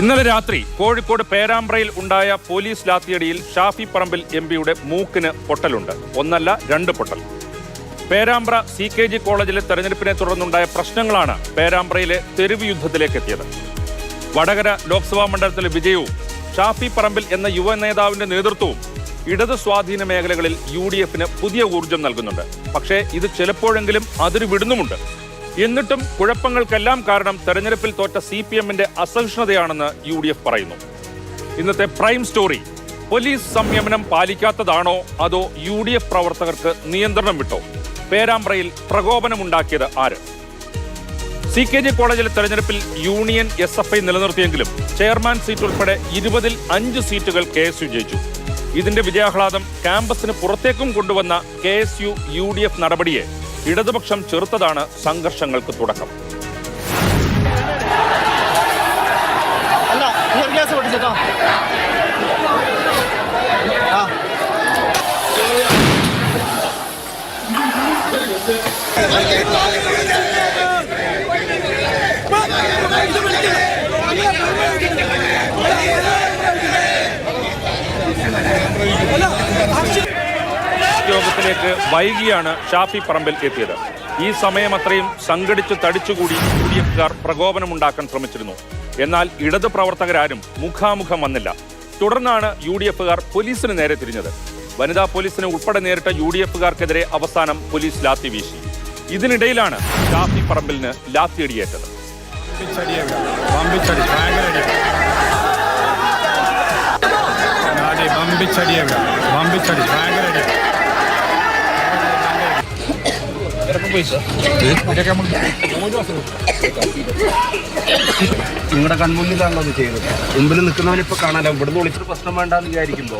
ഇന്നലെ രാത്രി കോഴിക്കോട് പേരാമ്പ്രയിൽ ഉണ്ടായ പോലീസ് ലാത്തിയടിയിൽ ഷാഫി പറമ്പിൽ എംപിയുടെ മൂക്കിന് പൊട്ടലുണ്ട്. ഒന്നല്ല, 2 പൊട്ടൽ. പേരാമ്പ്ര CKG കോളേജിലെ തെരഞ്ഞെടുപ്പിനെ തുടർന്നുണ്ടായ പ്രശ്നങ്ങളാണ് പേരാമ്പ്രയിലെ തെരുവ് യുദ്ധത്തിലേക്ക് എത്തിയത്. വടകര ലോക്സഭാ മണ്ഡലത്തിലെ വിജയവും ഷാഫി പറമ്പിൽ എന്ന യുവ നേതാവിന്റെ നേതൃത്വവും ഇടത് സ്വാധീന മേഖലകളിൽ UDFന് പുതിയ ഊർജം നൽകുന്നുണ്ട്. പക്ഷേ ഇത് ചിലപ്പോഴെങ്കിലും അതിര് വിടുന്നുമുണ്ട്. എന്നിട്ടും കുഴപ്പങ്ങൾക്കെല്ലാം കാരണം തെരഞ്ഞെടുപ്പിൽ തോറ്റ CPMന്റെ അസഹിഷ്ണുതയാണെന്ന് UDF പറയുന്നു. ഇന്നത്തെ പ്രൈം സ്റ്റോറി: പോലീസ് സംയമനം പാലിക്കാത്തതാണോ അതോ UDF പ്രവർത്തകർക്ക് നിയന്ത്രണം വിട്ടോ? പേരാമ്പ്രയിൽ പ്രകോപനമുണ്ടാക്കിയത് ആര്? CKG കോളേജിലെ തെരഞ്ഞെടുപ്പിൽ യൂണിയൻ SFI നിലനിർത്തിയെങ്കിലും ചെയർമാൻ സീറ്റ് ഉൾപ്പെടെ 20-ൽ 5 സീറ്റുകൾ KSU ജയിച്ചു. ഇതിന്റെ വിജയാഹ്ലാദം ക്യാമ്പസിന് പുറത്തേക്കും കൊണ്ടുവന്ന KSU UDF നടപടിയെ ഇടതുപക്ഷം ചെറുത്തതാണ് സംഘർഷങ്ങൾക്ക് തുടക്കം. യോഗത്തിലേക്ക് വൈകിയാണ് ഷാഫി പറമ്പിൽ എത്തിയത്. ഈ സമയം അത്രയും സംഘടിച്ച് തടിച്ചുകൂടി UDFക്കാർ പ്രകോപനമുണ്ടാക്കാൻ ശ്രമിച്ചിരുന്നു. എന്നാൽ ഇടത് പ്രവർത്തകരാരും മുഖാമുഖം വന്നില്ല. തുടർന്നാണ് UDFക്കാർ പോലീസിന് നേരെ തിരിഞ്ഞത്. വനിതാ പോലീസിനെ ഉൾപ്പെടെ നേരിട്ട UDFക്കാർക്കെതിരെ അവസാനം പോലീസ് ലാത്തി വീശി. ഇതിനിടയിലാണ് ഷാഫി പറമ്പിലിന് ലാത്തിയടിയേറ്റത്. നിങ്ങളുടെ കൺമുന്നിലാണല്ലോ അത് ചെയ്തത്. മുമ്പിൽ നിൽക്കുന്നവനിപ്പോ കാണാലോ. ഇവിടുന്ന് വിളിച്ചൊരു പ്രശ്നം വേണ്ടെന്ന് വിചാരിക്കുമ്പോ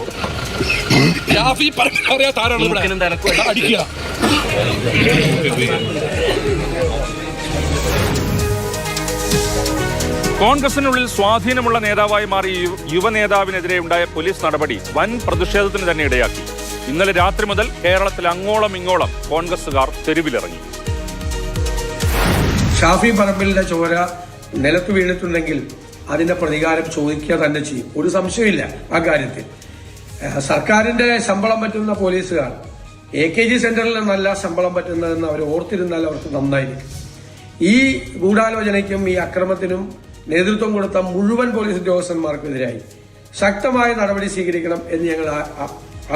കോൺഗ്രസിനുള്ളിൽ സ്വാധീനമുള്ള നേതാവായി മാറിയ യുവ നേതാവിനെതിരെ ഉണ്ടായ പോലീസ് നടപടി വൻ പ്രതിഷേധത്തിന് തന്നെ ഇടയാക്കി. ഇന്നലെ രാത്രി മുതൽ കേരളത്തിൽ അങ്ങോളം ഇങ്ങോളം കോൺഗ്രസുകാർ തെരുവിലിറങ്ങി. ഷാഫി പറമ്പിലിന്റെ ചോര നിലത്ത് വീണിട്ടുണ്ടെങ്കിൽ അതിന്റെ പ്രതികാരം ചോദിക്കുക തന്നെ ചെയ്യും. ഒരു സംശയമില്ല ആ കാര്യത്തിൽ. സർക്കാരിന്റെ ശമ്പളം പറ്റുന്ന പോലീസുകാർ AKG സെന്ററിൽ നിന്നല്ല ശമ്പളം പറ്റുന്നതെന്ന് അവർ ഓർത്തിരുന്നാൽ അവർക്ക് നന്നായിരിക്കും. ഈ ഗൂഢാലോചനയ്ക്കും ഈ അക്രമത്തിനും നേതൃത്വം കൊടുത്ത മുഴുവൻ പോലീസ് ഉദ്യോഗസ്ഥന്മാർക്കെതിരായി ശക്തമായ നടപടി സ്വീകരിക്കണം എന്ന് ഞങ്ങൾ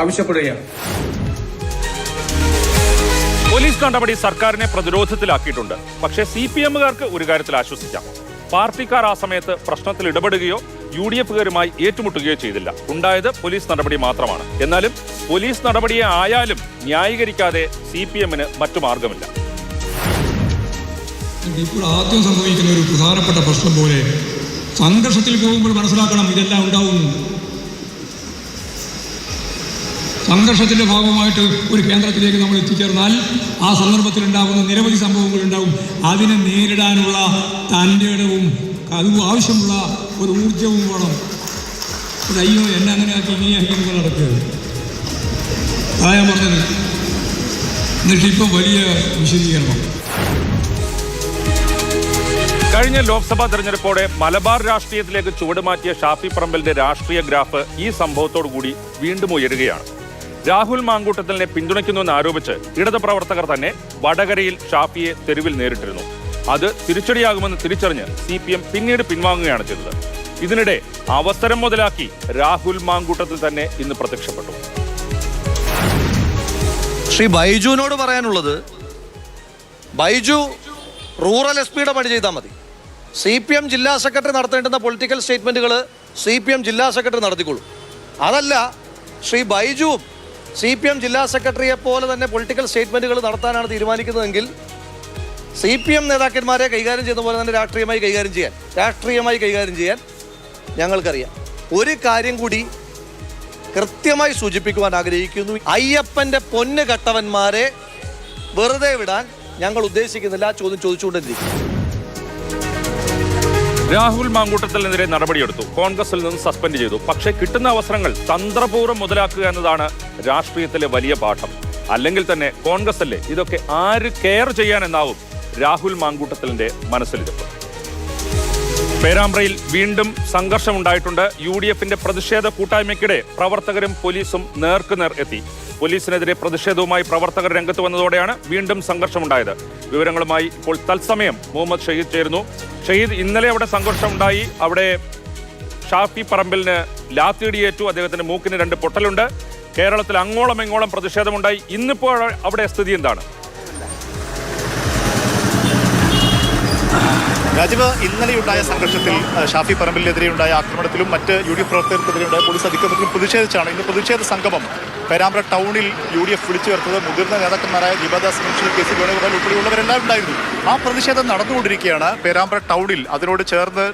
ആവശ്യപ്പെടുകയാണ്. പോലീസ് നടപടി സർക്കാരിനെ പ്രതിരോധത്തിലാക്കിയിട്ടുണ്ട്. പക്ഷേ CPMകാർക്ക് ഒരു കാര്യത്തിൽ ആശ്വസിക്കാം. പാർട്ടിക്കാർ ആ സമയത്ത് പ്രശ്നത്തിൽ ഇടപെടുകയോ UDFകാരുമായി ഏറ്റുമുട്ടുകയോ ചെയ്തില്ല. ഉണ്ടായത് പോലീസ് നടപടി മാത്രമാണ്. എന്നാലും പോലീസ് നടപടിയെ ആയാലും ന്യായീകരിക്കാതെ CPMന് മറ്റു മാർഗമില്ല. ഇപ്പോൾ ആദ്യം സംഭവിക്കുന്ന ഒരു പ്രധാനപ്പെട്ട പ്രശ്നം പോലെ സംഘർഷത്തിൽ പോകുമ്പോൾ മനസ്സിലാക്കണം ഇതെല്ലാം ഉണ്ടാവുന്നു. സംഘർഷത്തിന്റെ ഭാഗമായിട്ട് ഒരു കേന്ദ്രത്തിലേക്ക് നമ്മൾ എത്തിച്ചേർന്നാൽ ആ സന്ദർഭത്തിൽ ഉണ്ടാകുന്ന നിരവധി സംഭവങ്ങൾ ഉണ്ടാവും. അതിനെ നേരിടാനുള്ള തൻ്റെ ഇടവും അത് ആവശ്യമുള്ള ഒരു ഊർജവും വേണം. അയ്യോ എന്നെ അങ്ങനെ ആക്കി ഇങ്ങനെയാക്കി നിങ്ങൾ നടക്കുക അതാ ഞാൻ പറഞ്ഞത്. എന്നിട്ടിപ്പോൾ വലിയ വിശദീകരണം. കഴിഞ്ഞ ലോക്സഭാ തെരഞ്ഞെടുപ്പോടെ മലബാർ രാഷ്ട്രീയത്തിലേക്ക് ചുവടുമാറ്റിയ ഷാഫി പറമ്പിലിന്റെ രാഷ്ട്രീയ ഗ്രാഫ് ഈ സംഭവത്തോടുകൂടി വീണ്ടും ഉയരുകയാണ്. രാഹുൽ മാങ്കൂട്ടത്തിലിനെ പിന്തുണയ്ക്കുന്നുവെന്ന് ആരോപിച്ച് ഇടത് പ്രവർത്തകർ തന്നെ വടകരയിൽ ഷാഫിയെ തെരുവിൽ നേരിട്ടിരുന്നു. അത് തിരിച്ചടിയാകുമെന്ന് തിരിച്ചറിഞ്ഞ് CPM പിന്നീട് പിൻവാങ്ങുകയാണ് ചെയ്തത്. ഇതിനിടെ അവസരം മുതലാക്കി രാഹുൽ മാങ്കൂട്ടത്തിൽ തന്നെ ഇന്ന് പ്രത്യക്ഷപ്പെട്ടു. ശ്രീ ബൈജുവിനോട് പറയാനുള്ളത്, ബൈജു റൂറൽ SP പണി ചെയ്താൽ മതി. CPM ജില്ലാ സെക്രട്ടറി നടത്തേണ്ടുന്ന പൊളിറ്റിക്കൽ സ്റ്റേറ്റ്മെന്റുകൾ CPM ജില്ലാ സെക്രട്ടറി നടത്തിക്കൊള്ളും. അതല്ല, ശ്രീ ബൈജുവും CPM ജില്ലാ സെക്രട്ടറിയെ പോലെ തന്നെ പൊളിറ്റിക്കൽ സ്റ്റേറ്റ്മെന്റുകൾ നടത്താനാണ് തീരുമാനിക്കുന്നതെങ്കിൽ CPM നേതാക്കന്മാരെ കൈകാര്യം ചെയ്യുന്ന പോലെ തന്നെ രാഷ്ട്രീയമായി കൈകാര്യം ചെയ്യാൻ ഞങ്ങൾക്കറിയാം. ഒരു കാര്യം കൂടി കൃത്യമായി സൂചിപ്പിക്കുവാൻ ആഗ്രഹിക്കുന്നു. അയ്യപ്പന്റെ പൊന്ന് കട്ടവന്മാരെ വെറുതെ വിടാൻ ഞങ്ങൾ ഉദ്ദേശിക്കുന്നില്ല. ചോദ്യം ചോദിച്ചുകൊണ്ടിരിക്കും. രാഹുൽ മാങ്കൂട്ടത്തിനെതിരെ നടപടിയെടുത്തു. കോൺഗ്രസിൽ നിന്ന് സസ്പെൻഡ് ചെയ്തു. പക്ഷേ കിട്ടുന്ന അവസരങ്ങൾ തന്ത്രപൂർവ്വം മുതലാക്കുക എന്നതാണ് രാഷ്ട്രീയത്തിലെ വലിയ പാഠം. അല്ലെങ്കിൽ തന്നെ കോൺഗ്രസ് അല്ലേ ഇതൊക്കെ ആര് കെയർ ചെയ്യാനെന്നാവും രാഹുൽ മാങ്കൂട്ടത്തിലിന്റെ മനസ്സിലിരിപ്പ്. പേരാമ്പ്രയിൽ വീണ്ടും സംഘർഷമുണ്ടായിട്ടുണ്ട്. UDFന്റെ പ്രതിഷേധ കൂട്ടായ്മയ്ക്കിടെ പ്രവർത്തകരും പോലീസും നേർക്കുനേർ എത്തി. പോലീസിനെതിരെ പ്രതിഷേധവുമായി പ്രവർത്തകർ രംഗത്ത് വന്നതോടെയാണ് വീണ്ടും സംഘർഷമുണ്ടായത്. വിവരങ്ങളുമായി ഇപ്പോൾ തത്സമയം മുഹമ്മദ് ഷഹീദ് ചേരുന്നു. ഷഹീദ്, ഇന്നലെ അവിടെ സംഘർഷമുണ്ടായി. അവിടെ ഷാഫി പറമ്പിലിന് ലാത്തിയിടിയേറ്റു. അദ്ദേഹത്തിന്റെ മൂക്കിന് 2 പൊട്ടലുണ്ട്. കേരളത്തിൽ അങ്ങോളം ഇങ്ങോളം പ്രതിഷേധമുണ്ടായി. ഇന്നിപ്പോൾ അവിടെ സ്ഥിതി എന്താണ്? രാജീവ്, ഇന്നലെയുണ്ടായ സംഘർഷത്തിൽ ഷാഫി പറമ്പിലിനെതിരെയുണ്ടായ ആക്രമണത്തിലും മറ്റ് UDF പ്രവർത്തകർക്കെതിരെയുണ്ടായ പോലീസ് അതിക്രമത്തിലും പ്രതിഷേധിച്ചാണ് ഇന്ന് പ്രതിഷേധ സംഗമം പേരാമ്പ്ര ടൗണിൽ UDF വിളിച്ചു ചേർത്തത്. മുതിർന്ന നേതാക്കന്മാരായ ദീപദാസ് മുൻഷി, KC വേണുഗോപാൽ ഉൾപ്പെടെയുള്ളവരെല്ലാം ഉണ്ടായിരുന്നു. ആ പ്രതിഷേധം നടന്നുകൊണ്ടിരിക്കുകയാണ് പേരാമ്പ്ര ടൗണിൽ. അതിനോട് ചേർന്ന്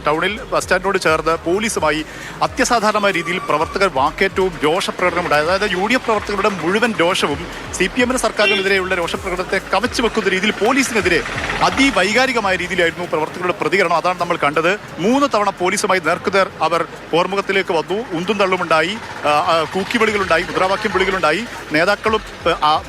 ടൗണിൽ ബസ് സ്റ്റാൻഡിനോട് ചേർന്ന് പോലീസുമായി അത്യസാധാരണമായ രീതിയിൽ പ്രവർത്തകർ വാക്കേറ്റവും രോഷപ്രകടനവും ഉണ്ടായത്. അതായത് UDF പ്രവർത്തകരുടെ മുഴുവൻ രോഷവും CPM സർക്കാരിനെതിരെയുള്ള രോഷപ്രകടനത്തെ കവച്ചു വെക്കുന്ന രീതിയിൽ പോലീസിനെതിരെ അതിവൈകാരികമായ രീതിയിലായിരുന്നു പ്രവർത്തകരുടെ പ്രതികരണം. അതാണ് നമ്മൾ കണ്ടത്. 3 തവണ പോലീസുമായി നേർക്കുനേർ അവർ പോർമുഖത്തിലേക്ക് വന്നു. ഉന്തും തള്ളുമുണ്ടായി, കൂക്കിവിളികളുണ്ടായി, മുദ്രാവാക്യം വിളികളുണ്ടായി. നേതാക്കളും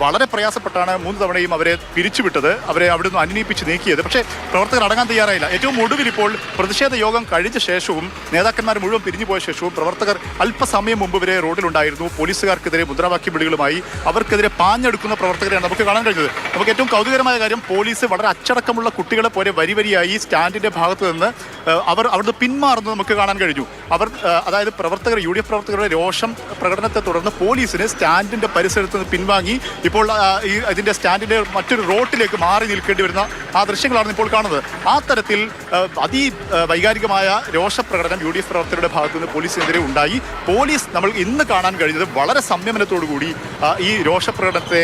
വളരെ പ്രയാസപ്പെട്ടാണ് 3 തവണയും അവരെ പിരിച്ചുവിട്ടത്, അവരെ അവിടെ നിന്ന് അനുനയിപ്പിച്ച് നീക്കിയത്. പക്ഷേ പ്രവർത്തകർ അടങ്ങാൻ തയ്യാറായില്ല. ഏറ്റവും ഒടുവിൽ ഇപ്പോൾ പ്രതിഷേധ യോഗം കഴിഞ്ഞ ശേഷവും നേതാക്കന്മാർ മുഴുവൻ പിരിഞ്ഞുപോയ ശേഷവും പ്രവർത്തകർ അല്പസമയം മുമ്പ് വരെ റോഡിലുണ്ടായിരുന്നു. പോലീസുകാർക്കെതിരെ മുദ്രാവാക്യം വിളികളുമായി അവർക്കെതിരെ പാഞ്ഞെടുക്കുന്ന പ്രവർത്തകരെയാണ് നമുക്ക് കാണാൻ കഴിഞ്ഞത്. നമുക്ക് ഏറ്റവും കൗതുകരമായ കാര്യം, പോലീസ് വളരെ അച്ചടക്കമുള്ള കുട്ടികളെ പോലെ വരിവരിയായി സ്റ്റാൻഡിന്റെ ഭാഗത്ത് നിന്ന് അവർ അവിടുന്ന് പിന്മാറുന്നത് നമുക്ക് കാണാൻ കഴിഞ്ഞു. അവർ അതായത് പ്രവർത്തകർ UDF പ്രവർത്തകരുടെ രോഷം പ്രകടനത്തെ തുടർന്ന് പോലീസിന് സ്റ്റാൻഡിന്റെ പരിസരത്ത് നിന്ന് പിൻവാങ്ങി ഇപ്പോൾ ഇതിന്റെ സ്റ്റാൻഡിന്റെ മറ്റൊരു റോട്ടിലേക്ക് മാറി നിൽക്കേണ്ടി വരുന്ന ആ ദൃശ്യങ്ങളാണ് ഇപ്പോൾ കാണുന്നത്. ആ തരത്തിൽ വൈകാരികമായ രോഷപ്രകടനം UDF പ്രവർത്തകരുടെ ഭാഗത്ത് നിന്ന് പോലീസിനെതിരെ ഉണ്ടായി. പോലീസ് നമ്മൾ ഇന്ന് കാണാൻ കഴിഞ്ഞത് വളരെ സംയമനത്തോടുകൂടി ഈ രോഷപ്രകടനത്തെ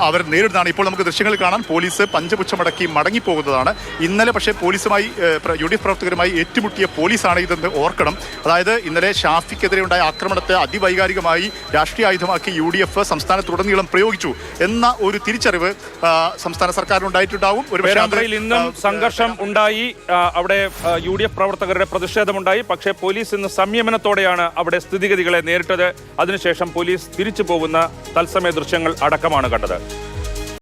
അവർ നേരിടുന്നതാണ്. ഇപ്പോൾ നമുക്ക് ദൃശ്യങ്ങളിൽ കാണാൻ പോലീസ് പഞ്ചപുച്ഛമടക്കി മടങ്ങിപ്പോകുന്നതാണ്. ഇന്നലെ പക്ഷേ പോലീസുമായി UDF പ്രവർത്തകരുമായി ഏറ്റുമുട്ടിയ പോലീസാണ് ഇതെന്ന് ഓർക്കണം. അതായത് ഇന്നലെ ഷാഫിക്കെതിരെ ഉണ്ടായ ആക്രമണത്തെ അതിവൈകാരികമായി രാഷ്ട്രീയ ആയുധമാക്കി UDF സംസ്ഥാനത്തുടനീളം പ്രയോഗിച്ചു എന്ന ഒരു തിരിച്ചറിവ് സംസ്ഥാന സർക്കാരിനുണ്ടായിട്ടുണ്ടാവും. പേരാമ്പ്രയിൽ ഇന്നും സംഘർഷം ഉണ്ടായി. അവിടെ UDF പ്രവർത്തകരുടെ പ്രതിഷേധമുണ്ടായി. പക്ഷേ പോലീസ് ഇന്ന് സംയമനത്തോടെയാണ് അവിടെ സ്ഥിതിഗതികളെ നേരിട്ടത്. അതിനുശേഷം പോലീസ് തിരിച്ചു പോകുന്ന തത്സമയ ദൃശ്യങ്ങൾ അടക്കമാണ് കണ്ടത്.